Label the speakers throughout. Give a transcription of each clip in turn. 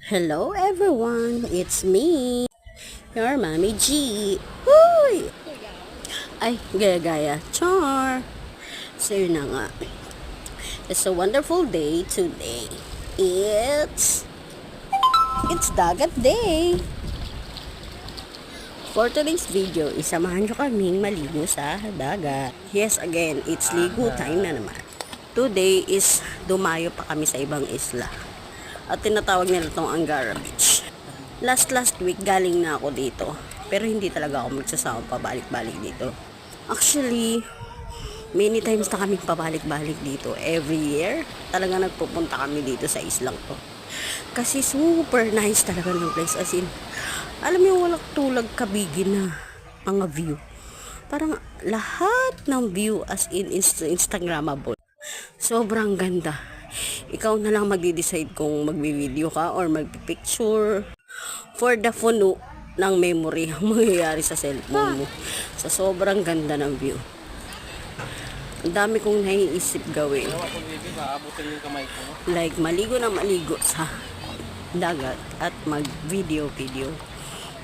Speaker 1: Hello everyone, it's me, your Mommy G. Huy! Ay, gaya-gaya. Char! So yun na nga. It's a wonderful day today. It's Dagat Day. For today's video, isamahan nyo kaming maligo sa dagat. Yes, again, it's ligo time na naman. Today is dumayo pa kami sa ibang isla. At tinatawag nila itong Angara Beach. Last week galing na ako dito. Pero hindi talaga ako magsasama pabalik-balik dito. Actually, many times na kami pabalik-balik dito. Every year, talaga nagpupunta kami dito sa islang to. Kasi super nice talaga ng place. As in, alam mo yung walang tulag kabigin na mga view. Parang lahat ng view as in Instagramable. Sobrang ganda. Ikaw na lang magde-decide kung magbi-video ka or magpi-picture for the puno ng memory ang mangyayari sa cellphone mo. Sa sobrang ganda ng view. Ang dami kong naiisip gawin. Like maligo na maligo sa dagat at mag-video.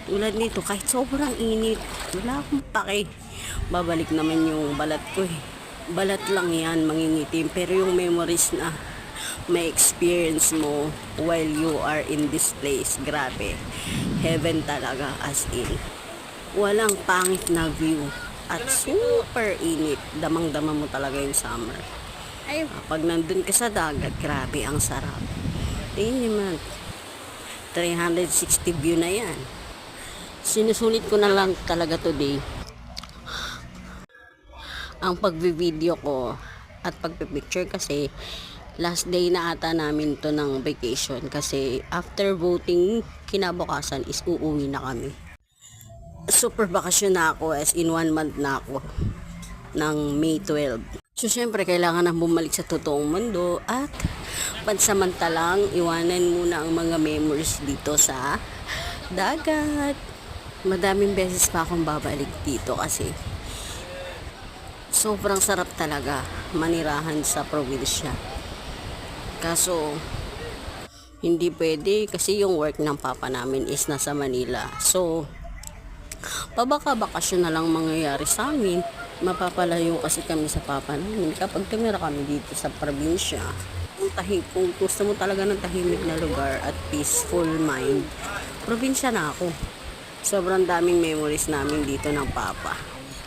Speaker 1: Tulad nito, kahit sobrang init, wala akong pake. Babalik naman yung balat ko eh. Balat lang yan, mangingitim. Pero yung memories na may experience mo while you are in this place, grabe. Heaven talaga, as in. Walang pangit na view. At super init. Damang-dama mo talaga yung summer. Pag nandun ka sa dagat, grabe, ang sarap. Tingin naman. 360 view na yan. Sinusulit ko na lang talaga today ang pagbi-video ko at pagpi-picture kasi last day na ata namin to ng vacation kasi after voting kinabukasan is uuwi na kami. Super bakasyon na ako, as in 1 month na ako ng May 12. So syempre kailangan na bumalik sa totoong mundo at pansamantalang iwanan muna ang mga memories dito sa dagat. Madaming beses pa akong babalik dito kasi sobrang sarap talaga manirahan sa probinsya. Kaso hindi pwede kasi yung work ng papa namin is nasa Manila. So pabaka-bakasyon na lang mangyayari sa amin. Mapapalayo kasi kami sa papa namin kapag tumira kami dito sa probinsya. Kung gusto mo talaga ng tahimik na lugar at peaceful mind, probinsya na ako. Sobrang daming memories namin dito ng papa.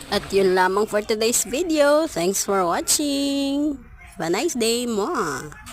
Speaker 1: At yun lamang for today's video. Thanks for watching. Have a nice day, Mwah!